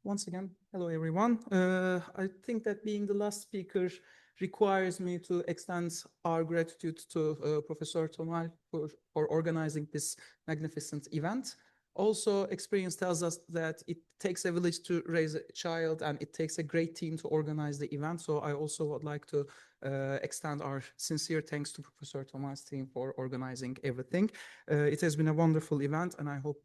Once again, hello everyone. I think that being the last speaker requires me to extend our gratitude to Professor Tomal for organizing this magnificent event. Also, experience tells us that it takes a village to raise a child, and it takes a great team to organize the event. So I also would like to extend our sincere thanks to Professor Tomal's team for organizing everything. It has been a wonderful event, and I hope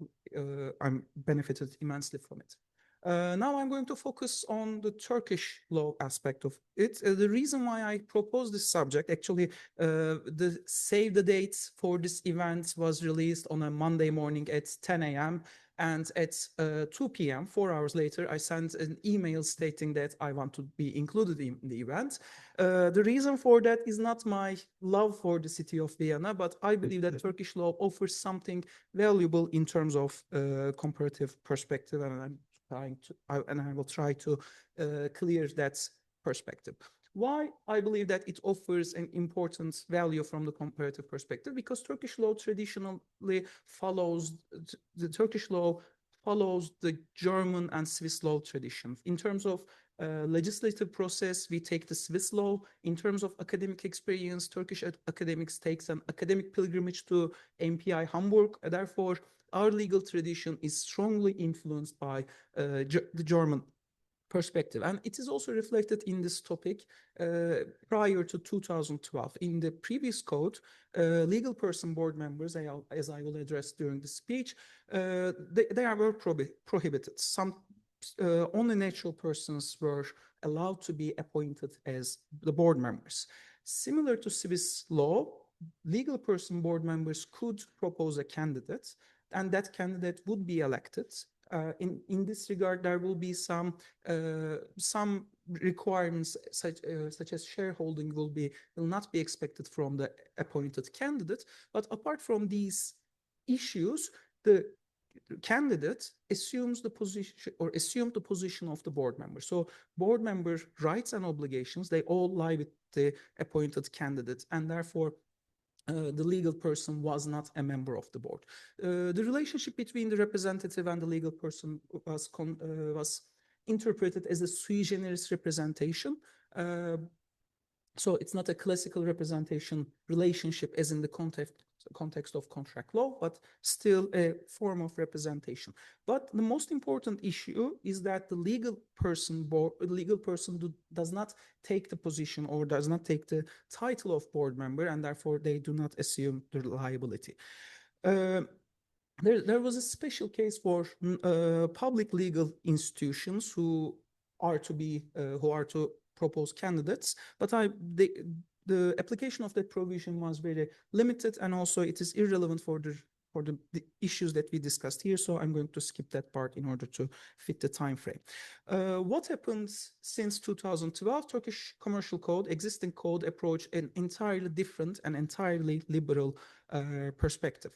I'm benefited immensely from it. Now I'm going to focus on the Turkish law aspect of it. The reason why I proposed this subject, actually, the save the dates for this event was released on a Monday morning at 10 a.m. And at 2 p.m., 4 hours later, I sent an email stating that I want to be included in the event. The reason for that is not my love for the city of Vienna, but I believe that Turkish law offers something valuable in terms of comparative perspective, and I will try to clear that perspective. Why I believe that it offers an important value from the comparative perspective? Because Turkish law traditionally follows the German and Swiss law tradition. In terms of legislative process, we take the Swiss law. In terms of academic experience, Turkish academics takes an academic pilgrimage to MPI Hamburg. Therefore, our legal tradition is strongly influenced by the German perspective. And it is also reflected in this topic prior to 2012. In the previous code, legal person board members, as I will address during the speech, they were prohibited. Only natural persons were allowed to be appointed as the board members. Similar to Swiss law, legal person board members could propose a candidate, and that candidate would be elected. In this regard, there will be some requirements such as shareholding will not be expected from the appointed candidate. But apart from these issues, the candidate assumed the position of the board member. So board member rights and obligations, they all lie with the appointed candidate, and therefore the legal person was not a member of the board. The relationship between the representative and the legal person was interpreted as a sui generis representation. So it's not a classical representation relationship as in the context of contract law, but still a form of representation. But the most important issue is that the legal person does not take the position or does not take the title of board member, and therefore they do not assume the liability. There was a special case for public legal institutions who are to propose candidates, but the application of that provision was very limited, and also it is irrelevant for the issues that we discussed here. So I'm going to skip that part in order to fit the time frame. What happened since 2012? Turkish Commercial Code, existing code, approach an entirely different and entirely liberal perspective.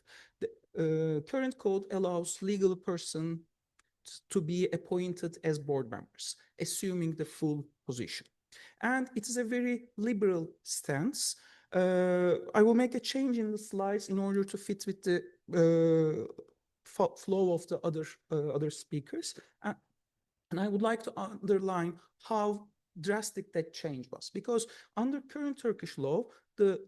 The current code allows legal person to be appointed as board members, assuming the full position. And it is a very liberal stance. I will make a change in the slides in order to fit with the flow of the other speakers. And I would like to underline how drastic that change was. Because under current Turkish law, the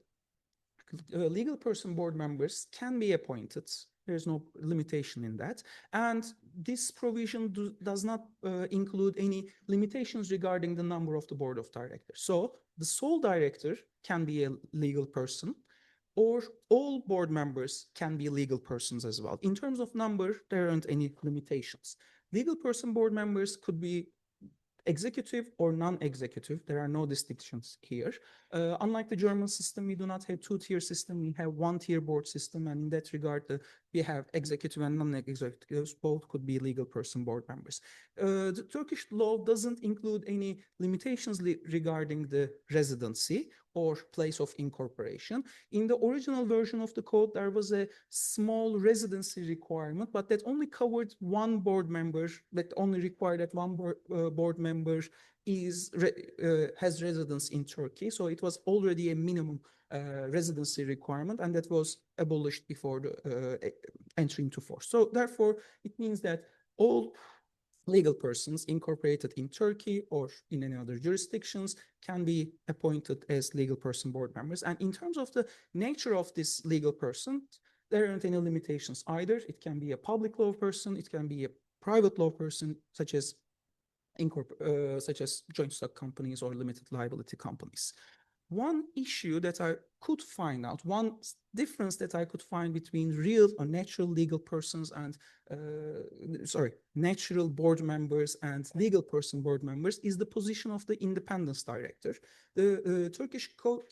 legal person board members can be appointed. There's no limitation in that. And this provision does not include any limitations regarding the number of the board of directors. So the sole director can be a legal person, or all board members can be legal persons as well. In terms of number, there aren't any limitations. Legal person board members could be executive or non-executive. There are no distinctions here. Unlike the German system, we do not have two-tier system. We have one-tier board system, and in that regard, we have executive and non-executives. Both could be legal person board members. The Turkish law doesn't include any limitations regarding the residency or place of incorporation. In the original version of the code, there was a small residency requirement, but that only covered one board member, that only required that one board member has residence in Turkey. So it was already a minimum residency requirement, and that was abolished before the entry into force. So therefore, it means that all legal persons incorporated in Turkey or in any other jurisdictions can be appointed as legal person board members. And in terms of the nature of this legal person, there aren't any limitations either. It can be a public law person, it can be a private law person, such as joint stock companies or limited liability companies. One issue that I could find out, one difference that I could find between real or natural legal persons and, natural board members and legal person board members is the position of the independence director. The Turkish code,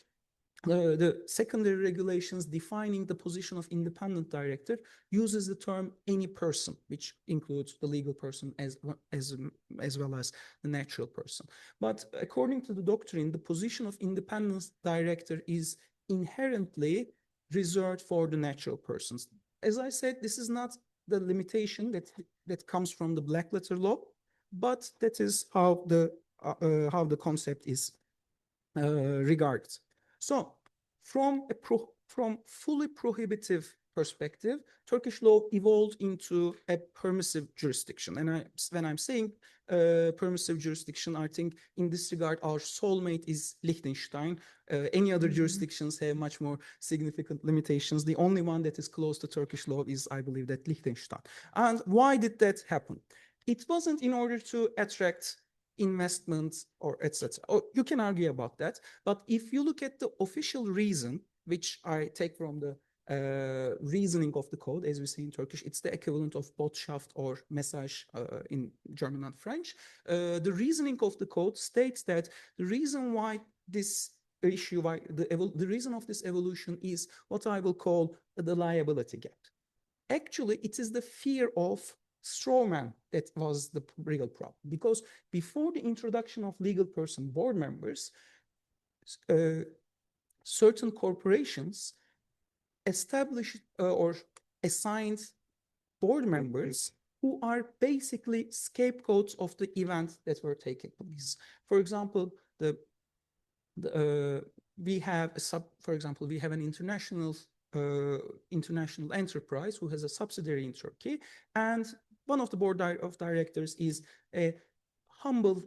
the secondary regulations defining the position of independent director uses the term any person, which includes the legal person as well as the natural person. But according to the doctrine, the position of independent director is inherently reserved for the natural persons. As I said, this is not the limitation that comes from the black letter law, but that is how the concept is regarded. So from fully prohibitive perspective, Turkish law evolved into a permissive jurisdiction. And when I'm saying permissive jurisdiction, I think in this regard, our soulmate is Liechtenstein. Any other jurisdictions have much more significant limitations. The only one that is close to Turkish law is, I believe, that Liechtenstein. And why did that happen? It wasn't in order to attract investments or etc. Oh, you can argue about that, but if you look at the official reason, which I take from the reasoning of the code, as we say in Turkish, it's the equivalent of Botschaft or Message in German and French. The reasoning of the code states that the reason why this issue, the reason of this evolution is what I will call the liability gap. Actually, it is the fear of strawman that was the real problem, because before the introduction of legal person board members, certain corporations established or assigned board members who are basically scapegoats of the events that were taking place. For example, we have an international enterprise who has a subsidiary in Turkey, and one of the board of directors is a humble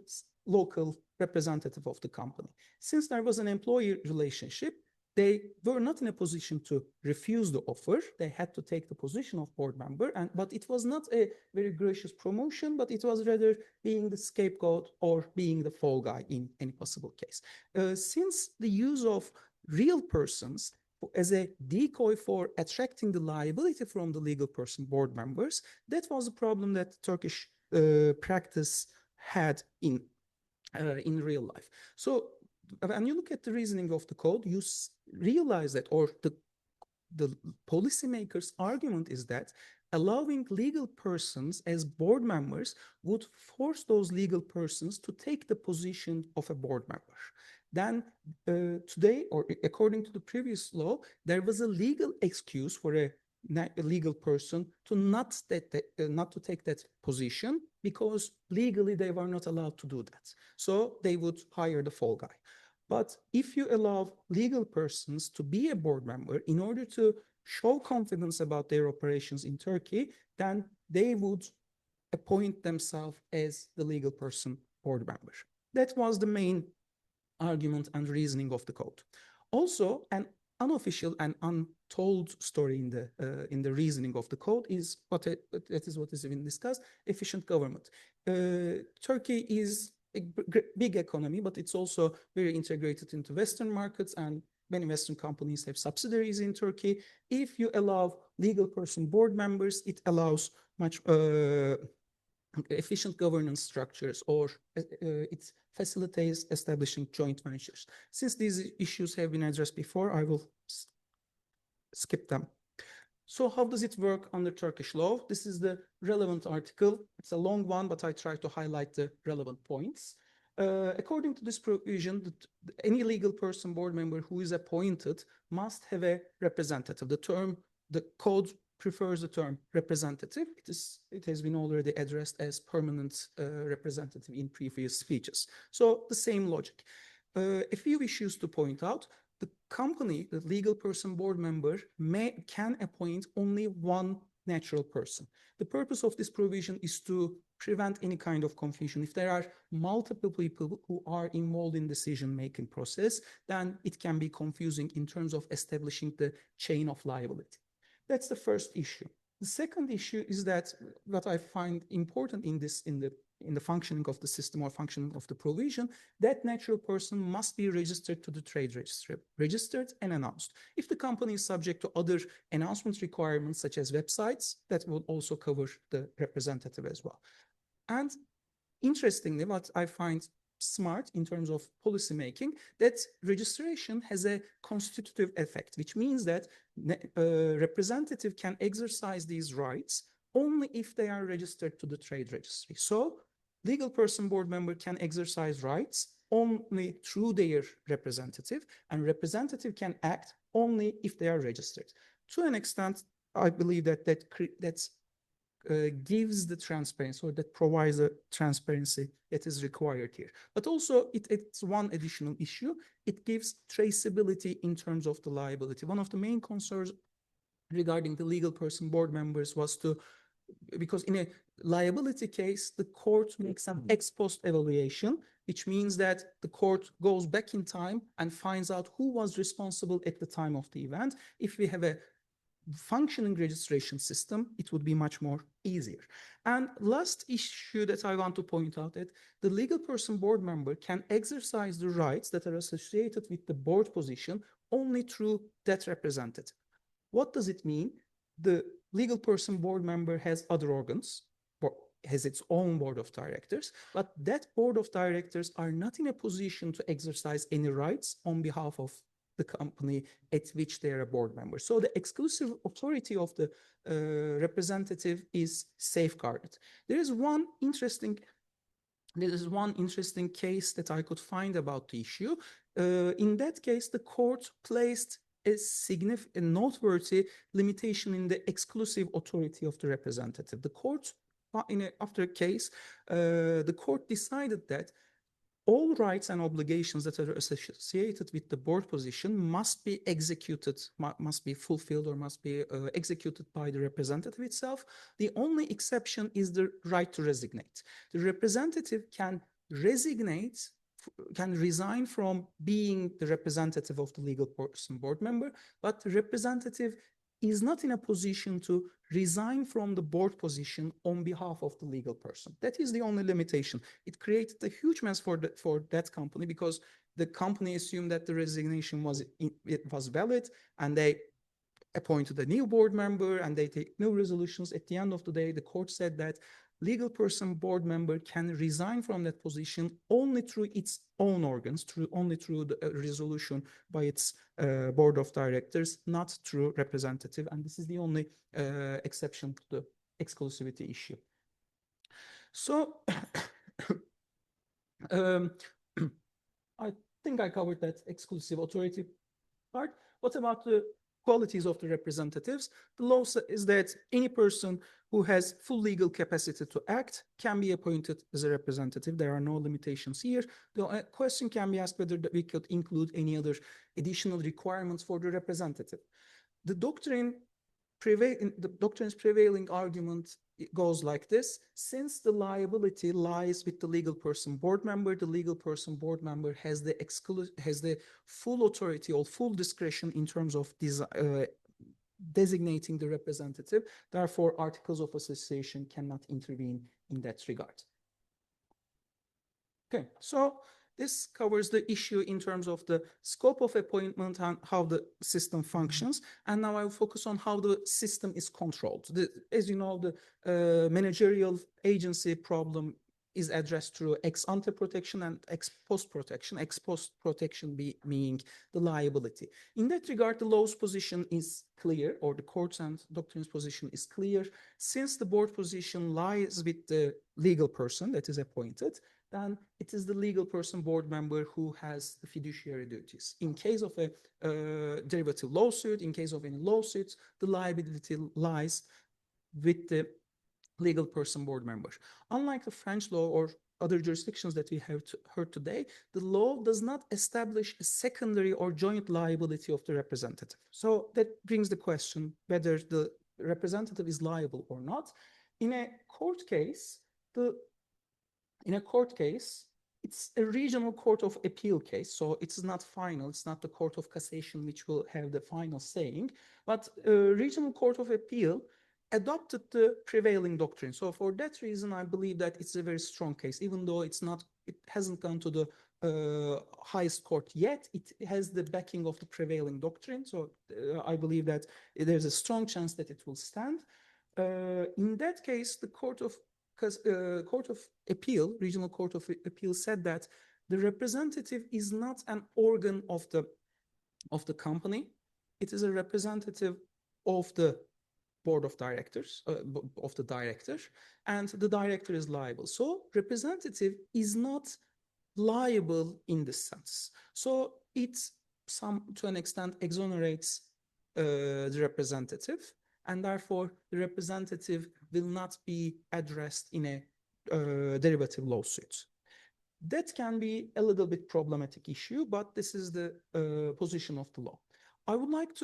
local representative of the company. Since there was an employee relationship, they were not in a position to refuse the offer. They had to take the position of board member, but it was not a very gracious promotion, but it was rather being the scapegoat or being the fall guy in any possible case. Since the use of real persons as a decoy for attracting the liability from the legal person board members, that was a problem that Turkish practice had in real life. So when you look at the reasoning of the code, you realize that, or the policymakers' argument is that allowing legal persons as board members would force those legal persons to take the position of a board member. Then today, or according to the previous law, there was a legal excuse for a legal person to not to take that position, because legally they were not allowed to do that. So they would hire the fall guy. But if you allow legal persons to be a board member in order to show confidence about their operations in Turkey, then they would appoint themselves as the legal person board member. That was the main argument and reasoning of the code. Also, an unofficial and untold story in the reasoning of the code is what is even discussed: efficient government. Turkey is a big economy, but it's also very integrated into Western markets, and many Western companies have subsidiaries in Turkey. If you allow legal person board members, it allows much efficient governance structures, or it facilitates establishing joint ventures. Since these issues have been addressed before, I will skip them. So how does it work under Turkish law? This is the relevant article. It's a long one, but I try to highlight the relevant points. According to this provision, any legal person board member who is appointed must have a representative. The code prefers the term representative. It has been already addressed as permanent representative in previous speeches. So the same logic. A few issues to point out. The company, the legal person board member, can appoint only one natural person. The purpose of this provision is to prevent any kind of confusion. If there are multiple people who are involved in decision-making process, then it can be confusing in terms of establishing the chain of liability. That's the first issue. The second issue is that what I find important in the functioning of the system or functioning of the provision, that natural person must be registered to the trade registry, registered and announced. If the company is subject to other announcement requirements such as websites, that will also cover the representative as well. And interestingly, what I find smart in terms of policy making, that registration has a constitutive effect, which means that representative can exercise these rights only if they are registered to the trade registry. So legal person board member can exercise rights only through their representative, and representative can act only if they are registered. To an extent, I believe that that's gives the transparency, or that provides the transparency that is required here. But also it's one additional issue. It gives traceability in terms of the liability. One of the main concerns regarding the legal person board members was because in a liability case, the court makes an ex post evaluation, which means that the court goes back in time and finds out who was responsible at the time of the event. If we have a functioning registration system, it would be much more easier. And last issue that I want to point out, that the legal person board member can exercise the rights that are associated with the board position only through that representative. What does it mean? The legal person board member has other organs, or has its own board of directors, but that board of directors are not in a position to exercise any rights on behalf of the company at which they are a board member. So the exclusive authority of the representative is safeguarded. There is one interesting case that I could find about the issue. In that case, the court placed a significant, noteworthy limitation in the exclusive authority of the representative. The court, after a case, the court decided that all rights and obligations that are associated with the board position must be executed, must be fulfilled, or must be executed by the representative itself. The only exception is the right to resignate. The representative can resign from being the representative of the legal person board member, but the representative is not in a position to resign from the board position on behalf of the legal person. That is the only limitation. It created a huge mess for that company, because the company assumed that the resignation was valid, and they appointed a new board member and they take new resolutions. At the end of the day, the court said that legal person board member can resign from that position only through its own organs, only through the resolution by its board of directors, not through representative. And this is the only exception to the exclusivity issue. So I think I covered that exclusive authority part. What about the qualities of the representatives? The law is that any person who has full legal capacity to act can be appointed as a representative. There are no limitations here. The question can be asked whether we could include any other additional requirements for the representative. The doctrine's prevailing argument goes like this: since the liability lies with the legal person board member, the legal person board member has the full authority or full discretion in terms of designating the representative. Therefore, articles of association cannot intervene in that regard. Okay, so this covers the issue in terms of the scope of appointment and how the system functions. And now I will focus on how the system is controlled. As you know, the managerial agency problem is addressed through ex ante protection and ex post protection. Ex post protection being the liability. In that regard, the law's position is clear, or the court's and doctrine's position is clear. Since the board position lies with the legal person that is appointed, then it is the legal person board member who has the fiduciary duties. In case of a derivative lawsuit, in case of any lawsuits, the liability lies with the legal person board member. Unlike the French law or other jurisdictions that we have heard today, the law does not establish a secondary or joint liability of the representative. So that brings the question whether the representative is liable or not. In a court case, in a court case, it's a regional court of appeal case, so it's not final. It's not the court of cassation which will have the final saying, but regional court of appeal adopted the prevailing doctrine. So for that reason, I believe that it's a very strong case, even though it hasn't gone to the highest court yet. It has the backing of the prevailing doctrine. So I believe that there's a strong chance that it will stand. In that case, the Court of Appeal, Regional Court of Appeal, said that the representative is not an organ of the company. It is a representative of the board of directors, of the director, and the director is liable. So representative is not liable in this sense. So it, to an extent, exonerates the representative, and therefore the representative will not be addressed in a derivative lawsuit. That can be a little bit problematic issue, but this is the position of the law. I would like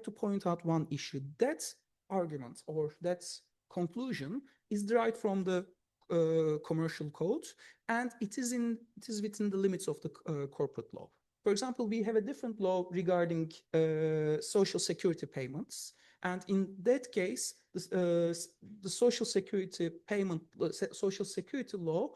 to point out one issue. That argument or that conclusion is derived from the commercial code, and it is within the limits of the corporate law. For example, we have a different law regarding social security payments, and in that case, the social security law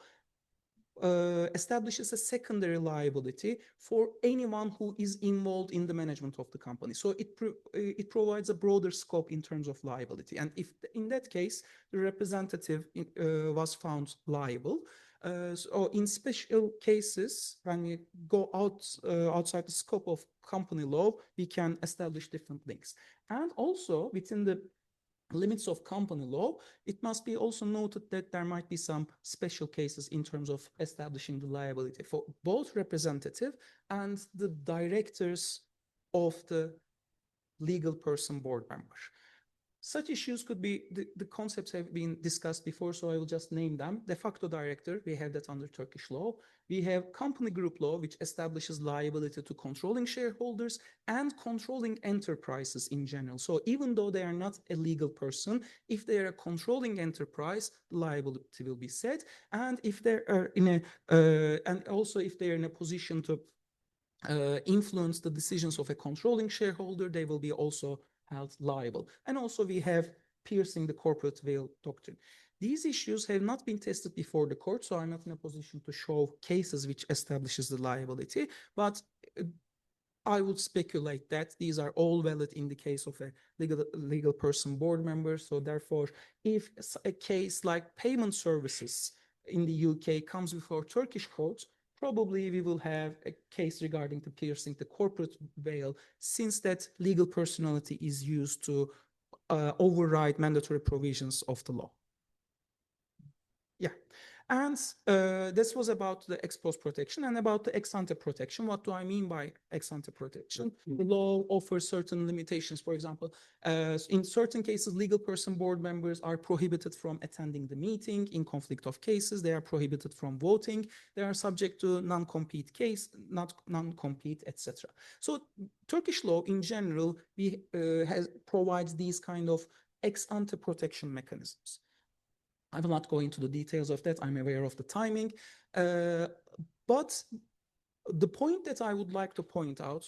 establishes a secondary liability for anyone who is involved in the management of the company. So it provides a broader scope in terms of liability. And if in that case, the representative was found liable, so in special cases, when we go outside the scope of company law, we can establish different links. And also within the limits of company law, it must be also noted that there might be some special cases in terms of establishing the liability for both representative and the directors of the legal person board member. Such issues could be, the concepts have been discussed before, so I will just name them. De facto director, we have that under Turkish law. We have company group law, which establishes liability to controlling shareholders and controlling enterprises in general. So even though they are not a legal person, if they are a controlling enterprise, liability will be set. And if they are and also if they are in a position to influence the decisions of a controlling shareholder, they will be also held liable. And also we have piercing the corporate veil doctrine. These issues have not been tested before the court, so I'm not in a position to show cases which establishes the liability, but I would speculate that these are all valid in the case of a legal person board member. So therefore, if a case like payment services in the UK comes before Turkish courts, probably we will have a case regarding the piercing the corporate veil, since that legal personality is used to override mandatory provisions of the law. Yeah. And this was about the ex post protection and about the ex ante protection. What do I mean by ex ante protection? The law offers certain limitations. For example, in certain cases, legal person board members are prohibited from attending the meeting. In conflict of cases, they are prohibited from voting. They are subject to non-compete case, not non-compete, etc. So Turkish law in general provides these kind of ex ante protection mechanisms. I will not go into the details of that. I'm aware of the timing. But the point that I would like to point out,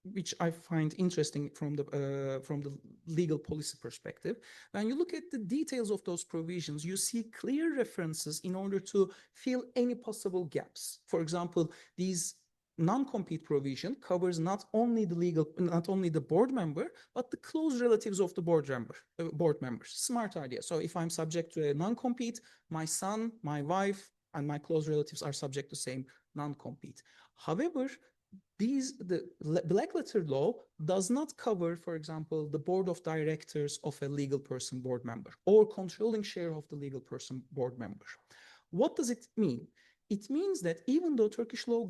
which I find interesting from the legal policy perspective, when you look at the details of those provisions, you see clear references in order to fill any possible gaps. For example, these non-compete provision covers not only the board member, but the close relatives of the board members. Smart idea. So if I'm subject to a non-compete, my son, my wife, and my close relatives are subject to same non-compete. However, the black letter law does not cover, for example, the board of directors of a legal person board member or controlling share of the legal person board member. What does it mean? It means that even though Turkish law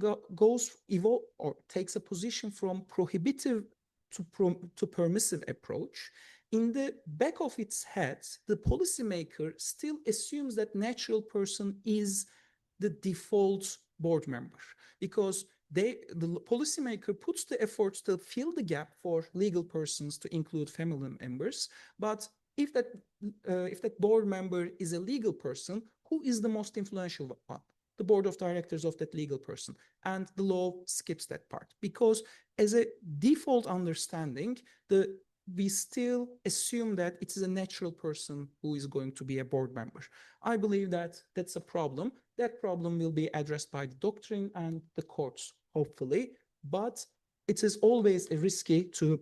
takes a position from prohibitive to permissive approach, in the back of its head, the policymaker still assumes that natural person is the default board member, because the policymaker puts the effort to fill the gap for legal persons to include family members, but if that board member is a legal person, who is the most influential one? The board of directors of that legal person. And the law skips that part because as a default understanding, we still assume that it is a natural person who is going to be a board member. I believe that that's a problem. That problem will be addressed by the doctrine and the courts, hopefully, but it is always risky to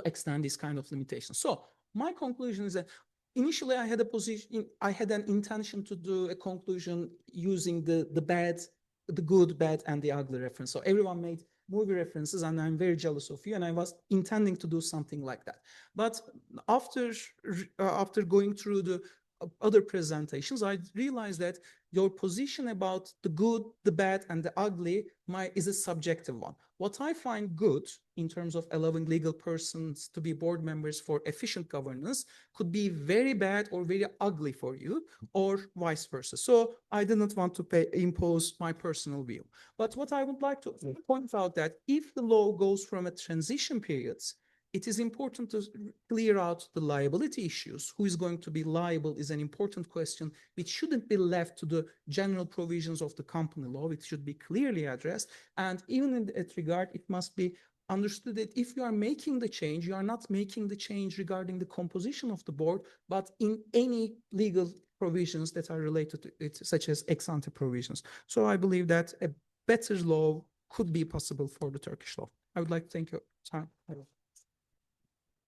extend this kind of limitation. So my conclusion is that initially I had an intention to do a conclusion using the good, bad, and the ugly reference. So everyone made movie references, and I'm very jealous of you. And I was intending to do something like that. But after going through the other presentations, I realized that your position about the good, the bad, and the ugly is a subjective one. What I find good in terms of allowing legal persons to be board members for efficient governance could be very bad or very ugly for you, or vice versa. So I didn't want to impose my personal view. But what I would like to point out that if the law goes from a transition period, it is important to clear out the liability issues. Who is going to be liable is an important question, which shouldn't be left to the general provisions of the company law. It should be clearly addressed. And even in that regard, it must be understood that if you are making the change, you are not making the change regarding the composition of the board, but in any legal provisions that are related to it, such as ex-ante provisions. So I believe that a better law could be possible for the Turkish law. I would like to thank you.